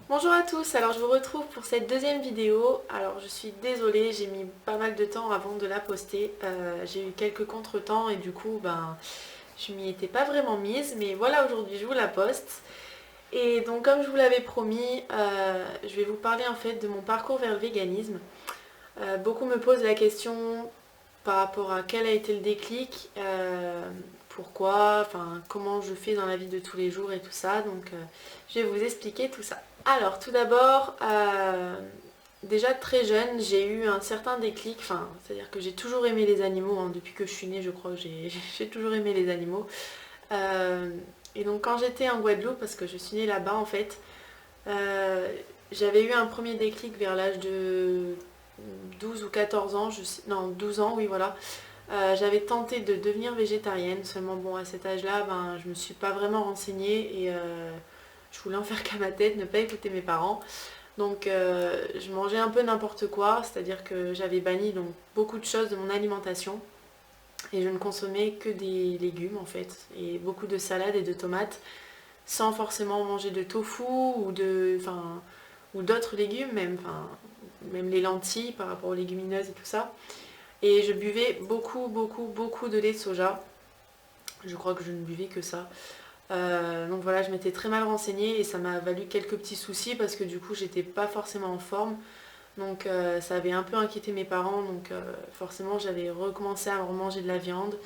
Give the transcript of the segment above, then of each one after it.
Bonjour à tous, alors je vous retrouve pour cette deuxième vidéo. Alors je suis désolée, j'ai mis pas mal de temps avant de la poster. J'ai eu quelques contretemps et du coup je m'y étais pas vraiment mise, mais voilà, aujourd'hui je vous la poste. Et donc comme je vous l'avais promis, je vais vous parler en fait de mon parcours vers le véganisme. Beaucoup me posent la question par rapport à quel a été le déclic, pourquoi, enfin comment je fais dans la vie de tous les jours et tout ça. Donc je vais vous expliquer tout ça. Alors tout d'abord, déjà très jeune, j'ai eu un certain déclic, enfin c'est-à-dire que j'ai toujours aimé les animaux, hein, depuis que je suis née je crois que j'ai toujours aimé les animaux. Euh, et donc quand j'étais en Guadeloupe, parce que je suis née là-bas en fait, euh, j'avais eu un premier déclic vers l'âge de 12 ou 14 ans, non 12 ans, oui voilà. J'avais tenté de devenir végétarienne, seulement bon à cet âge-là, je me suis pas vraiment renseignée et je voulais en faire qu'à ma tête, ne pas écouter mes parents. Donc je mangeais un peu n'importe quoi, c'est-à-dire que j'avais banni donc beaucoup de choses de mon alimentation et je ne consommais que des légumes en fait et beaucoup de salades et de tomates sans forcément manger de tofu ou d'autres légumes même, même les lentilles par rapport aux légumineuses et tout ça. Et je buvais beaucoup de lait de soja. Je crois que je ne buvais que ça. Donc voilà, je m'étais très mal renseignée et ça m'a valu quelques petits soucis parce que du coup j'étais pas forcément en forme. Donc ça avait un peu inquiété mes parents. Donc forcément j'avais recommencé à remanger de la viande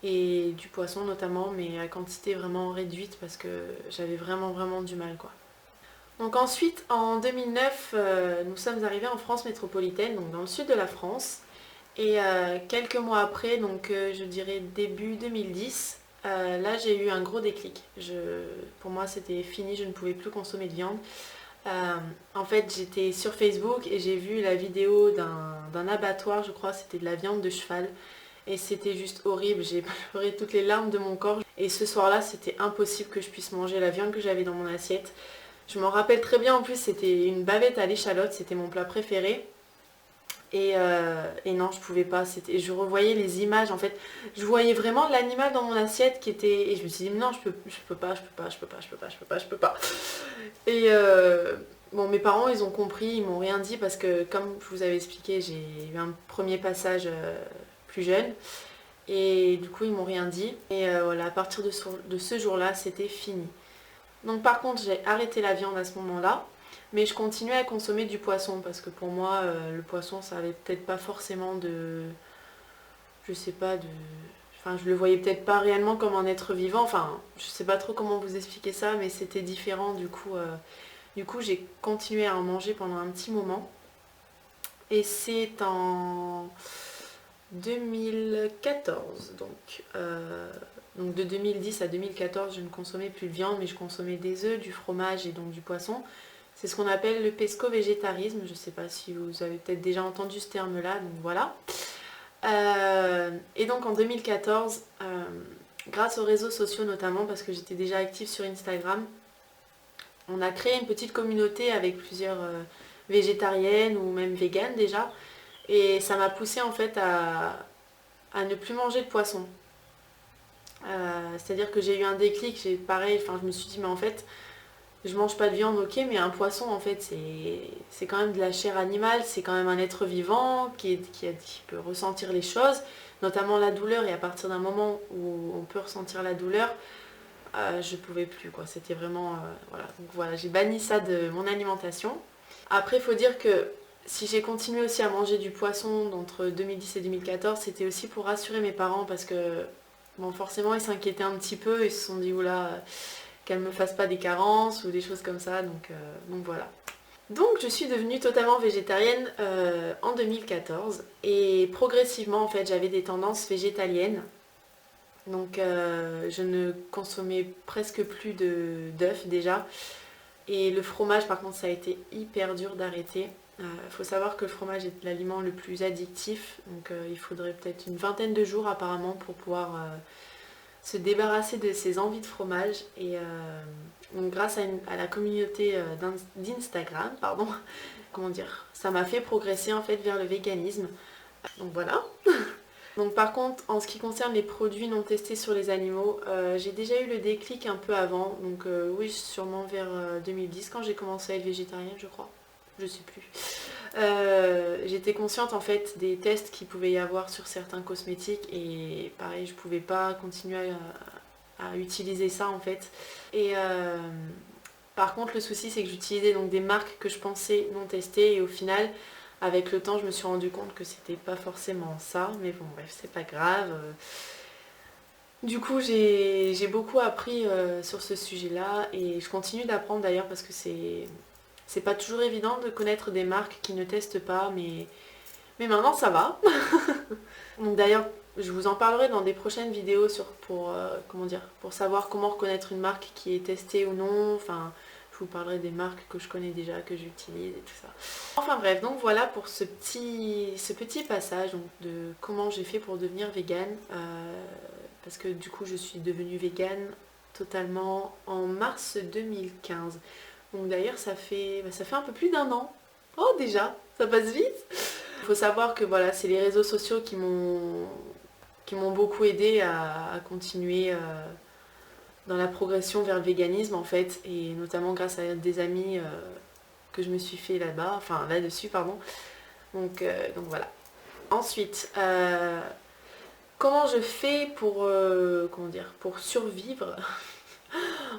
et du poisson notamment, mais à quantité vraiment réduite parce que j'avais vraiment du mal quoi. Donc ensuite en 2009 nous sommes arrivés en France métropolitaine, donc dans le sud de la France. Et quelques mois après, donc je dirais début 2010, là j'ai eu un gros déclic. Pour moi c'était fini, je ne pouvais plus consommer de viande. Euh, En fait j'étais sur Facebook et j'ai vu la vidéo d'un abattoir, je crois, c'était de la viande de cheval. Et c'était juste horrible, j'ai pleuré toutes les larmes de mon corps. Et ce soir-là c'était impossible que je puisse manger la viande que j'avais dans mon assiette. Je m'en rappelle très bien, en plus c'était une bavette à l'échalote, c'était mon plat préféré. Et non, je pouvais pas. Je revoyais les images. En fait, je voyais vraiment l'animal dans mon assiette qui était. Et je me suis dit non, je peux pas. Et bon, mes parents, ils ont compris, ils m'ont rien dit parce que, comme je vous avais expliqué, j'ai eu un premier passage plus jeune. Et du coup, ils m'ont rien dit. Et voilà, à partir de ce jour-là, c'était fini. Donc par contre, j'ai arrêté la viande à ce moment-là, mais je continuais à consommer du poisson parce que pour moi, le poisson, ça avait peut-être pas forcément de, je sais pas, enfin, je le voyais peut-être pas réellement comme un être vivant. Enfin, je sais pas trop comment vous expliquer ça, mais c'était différent. Du coup, j'ai continué à en manger pendant un petit moment. Et c'est en 2014, donc de 2010 à 2014, je ne consommais plus de viande, mais je consommais des œufs, du fromage et donc du poisson. C'est ce qu'on appelle le pesco-végétarisme. Je ne sais pas si vous avez peut-être déjà entendu ce terme-là, donc voilà. Et donc en 2014, grâce aux réseaux sociaux notamment, parce que j'étais déjà active sur Instagram, on a créé une petite communauté avec plusieurs végétariennes ou même véganes déjà. Et ça m'a poussée en fait à ne plus manger de poisson. C'est-à-dire que j'ai eu un déclic, pareil, enfin je me suis dit mais en fait je mange pas de viande, ok, mais un poisson en fait c'est quand même de la chair animale, c'est quand même un être vivant qui peut ressentir les choses, notamment la douleur, et à partir d'un moment où on peut ressentir la douleur, je pouvais plus quoi, c'était vraiment voilà. Donc voilà, j'ai banni ça de mon alimentation. Après il faut dire que si j'ai continué aussi à manger du poisson entre 2010 et 2014, c'était aussi pour rassurer mes parents parce que bon, forcément, ils s'inquiétaient un petit peu, ils se sont dit, oula, qu'elle me fasse pas des carences ou des choses comme ça, donc voilà. Donc je suis devenue totalement végétarienne en 2014 et progressivement en fait j'avais des tendances végétaliennes. Donc je ne consommais presque plus d'œufs déjà. Et le fromage par contre ça a été hyper dur d'arrêter. Il faut savoir que le fromage est l'aliment le plus addictif, donc il faudrait peut-être une vingtaine de jours apparemment pour pouvoir se débarrasser de ses envies de fromage. Et donc grâce à la communauté d'Instagram, pardon, comment dire, ça m'a fait progresser en fait vers le véganisme. Donc voilà. Donc par contre, en ce qui concerne les produits non testés sur les animaux, j'ai déjà eu le déclic un peu avant. Donc oui, sûrement vers 2010 quand j'ai commencé à être végétarienne, je crois. Je sais plus. J'étais consciente en fait des tests qu'il pouvait y avoir sur certains cosmétiques et pareil, je pouvais pas continuer à utiliser ça en fait. Et par contre, le souci c'est que j'utilisais donc des marques que je pensais non testées et au final, avec le temps, je me suis rendu compte que c'était pas forcément ça, mais bon, bref, c'est pas grave. Du coup, j'ai beaucoup appris sur ce sujet-là et je continue d'apprendre d'ailleurs parce que c'est pas toujours évident de connaître des marques qui ne testent pas, mais maintenant ça va. Donc d'ailleurs, je vous en parlerai dans des prochaines vidéos comment dire, pour savoir comment reconnaître une marque qui est testée ou non. Enfin, je vous parlerai des marques que je connais déjà, que j'utilise et tout ça. Enfin bref, donc voilà pour ce petit passage donc, de comment j'ai fait pour devenir végane. Parce que du coup, je suis devenue végane totalement en mars 2015. Donc d'ailleurs, ça fait un peu plus d'un an. Oh déjà, ça passe vite. Il faut savoir que voilà, c'est les réseaux sociaux qui m'ont beaucoup aidé à continuer dans la progression vers le véganisme en fait, et notamment grâce à des amis que je me suis fait là-bas, enfin là-dessus pardon. Donc voilà. Ensuite, comment je fais pour comment dire, pour survivre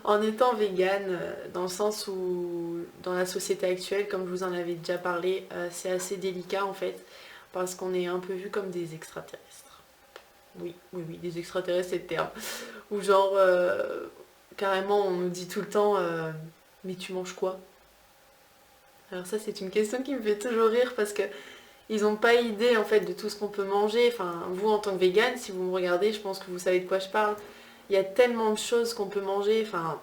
en étant végane, dans le sens où dans la société actuelle, comme je vous en avais déjà parlé, c'est assez délicat en fait, parce qu'on est un peu vu comme des extraterrestres. Oui, oui, oui, des extraterrestres c'est le terme. Ou genre, carrément on nous dit tout le temps, mais tu manges quoi? Alors ça c'est une question qui me fait toujours rire parce que ils n'ont pas idée en fait de tout ce qu'on peut manger. Enfin, vous en tant que végane, si vous me regardez, je pense que vous savez de quoi je parle. Il y a tellement de choses qu'on peut manger. Enfin,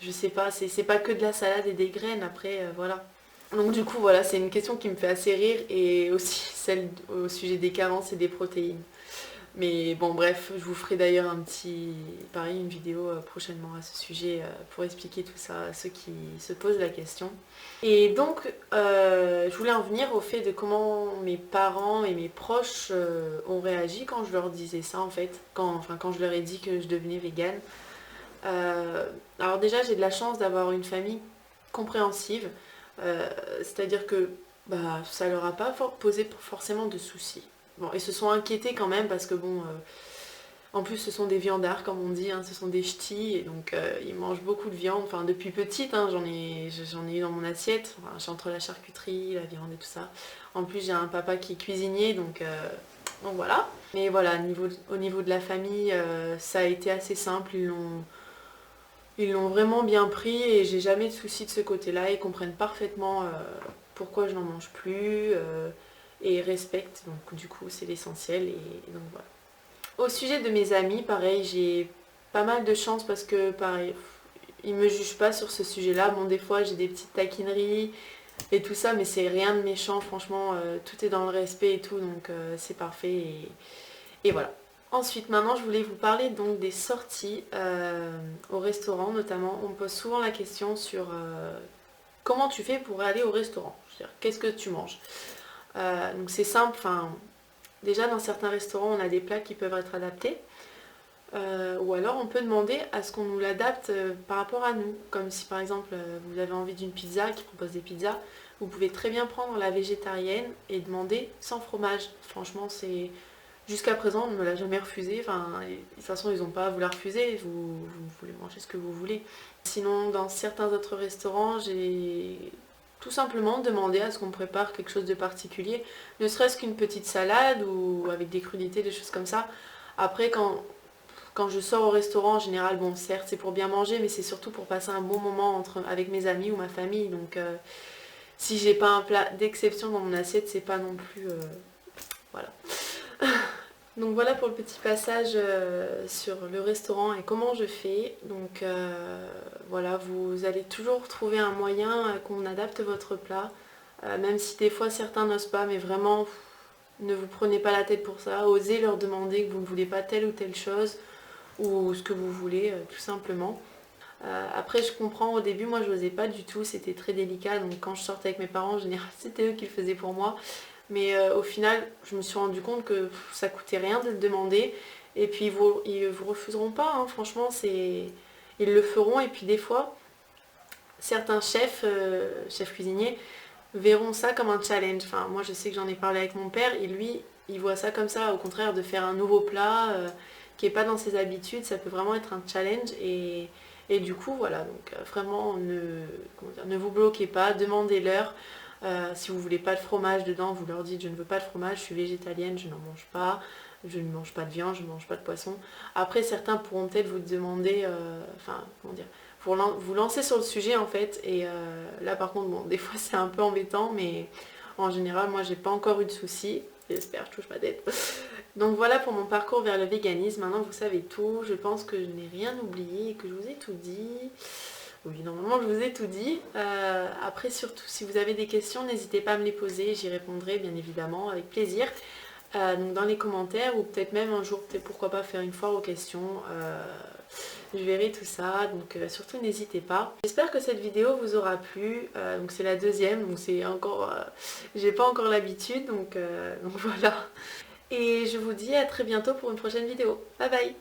je sais pas, c'est pas que de la salade et des graines après, voilà. Donc du coup, voilà, c'est une question qui me fait assez rire et aussi celle au sujet des carences et des protéines. Mais bon, bref, je vous ferai d'ailleurs pareil, une vidéo prochainement à ce sujet pour expliquer tout ça à ceux qui se posent la question. Et donc, je voulais en venir au fait de comment mes parents et mes proches ont réagi quand je leur disais ça en fait, quand je leur ai dit que je devenais végane. Alors déjà, j'ai de la chance d'avoir une famille compréhensive, c'est-à-dire que bah, ça leur a pas posé forcément de soucis. Bon, ils se sont inquiétés quand même parce que bon, en plus ce sont des viandards comme on dit, hein, ce sont des ch'tis et donc ils mangent beaucoup de viande. Enfin depuis petite, hein, j'en ai eu dans mon assiette. Enfin, j'ai entre la charcuterie, la viande et tout ça. En plus j'ai un papa qui est cuisinier donc voilà. Mais voilà, au niveau de la famille, ça a été assez simple. Ils l'ont vraiment bien pris et j'ai jamais de soucis de ce côté-là. Ils comprennent parfaitement pourquoi je n'en mange plus et respectent. Donc du coup, c'est l'essentiel. Et donc voilà. Au sujet de mes amis, pareil, j'ai pas mal de chance parce que pareil, ils me jugent pas sur ce sujet-là. Bon, des fois, j'ai des petites taquineries et tout ça, mais c'est rien de méchant. Franchement, tout est dans le respect et tout, donc c'est parfait. Et voilà. Ensuite, maintenant, je voulais vous parler donc des sorties au restaurant, notamment. On me pose souvent la question sur comment tu fais pour aller au restaurant. Je veux dire, qu'est-ce que tu manges? Donc c'est simple. Enfin, déjà, dans certains restaurants, on a des plats qui peuvent être adaptés. Ou alors, on peut demander à ce qu'on nous l'adapte par rapport à nous. Comme si, par exemple, vous avez envie d'une pizza qui propose des pizzas, vous pouvez très bien prendre la végétarienne et demander sans fromage. Franchement, c'est jusqu'à présent, on ne me l'a jamais refusé. Enfin, de toute façon, ils n'ont pas à vous la refuser. Vous voulez manger ce que vous voulez. Sinon, dans certains autres restaurants, j'ai tout simplement demandé à ce qu'on me prépare quelque chose de particulier. Ne serait-ce qu'une petite salade ou avec des crudités, des choses comme ça. Après, quand je sors au restaurant, en général, bon, certes, c'est pour bien manger, mais c'est surtout pour passer un bon moment avec mes amis ou ma famille. Donc, si j'ai pas un plat d'exception dans mon assiette, c'est pas non plus... voilà. Donc voilà pour le petit passage sur le restaurant et comment je fais. Donc voilà, vous allez toujours trouver un moyen qu'on adapte votre plat, même si des fois certains n'osent pas, mais vraiment ne vous prenez pas la tête pour ça. Osez leur demander que vous ne voulez pas telle ou telle chose ou ce que vous voulez tout simplement. Après je comprends, au début moi je n'osais pas du tout, c'était très délicat, donc quand je sortais avec mes parents en général c'était eux qui le faisaient pour moi. Mais au final, je me suis rendu compte que ça coûtait rien de le demander. Et puis ils vous refuseront pas, hein. Franchement, ils le feront. Et puis des fois, certains chefs cuisiniers, verront ça comme un challenge. Enfin, moi je sais que j'en ai parlé avec mon père et lui, il voit ça comme ça, au contraire de faire un nouveau plat qui n'est pas dans ses habitudes, ça peut vraiment être un challenge et du coup voilà, donc vraiment ne vous bloquez pas, demandez-leur. Si vous voulez pas de fromage dedans, vous leur dites je ne veux pas de fromage, je suis végétalienne, je n'en mange pas, je ne mange pas de viande, je ne mange pas de poisson. Après certains pourront peut-être vous demander, enfin comment dire, vous lancer sur le sujet en fait et là par contre bon des fois c'est un peu embêtant mais en général moi j'ai pas encore eu de soucis, j'espère, je touche pas tête. Donc voilà pour mon parcours vers le véganisme, maintenant vous savez tout, je pense que je n'ai rien oublié et que je vous ai tout dit. Oui, normalement je vous ai tout dit. Après surtout si vous avez des questions n'hésitez pas à me les poser, j'y répondrai bien évidemment avec plaisir. Donc dans les commentaires ou peut-être même un jour, peut-être pourquoi pas faire une foire aux questions. Je verrai tout ça, donc surtout n'hésitez pas. J'espère que cette vidéo vous aura plu. Donc c'est la deuxième, donc c'est encore, j'ai pas encore l'habitude, donc voilà. Et je vous dis à très bientôt pour une prochaine vidéo. Bye bye.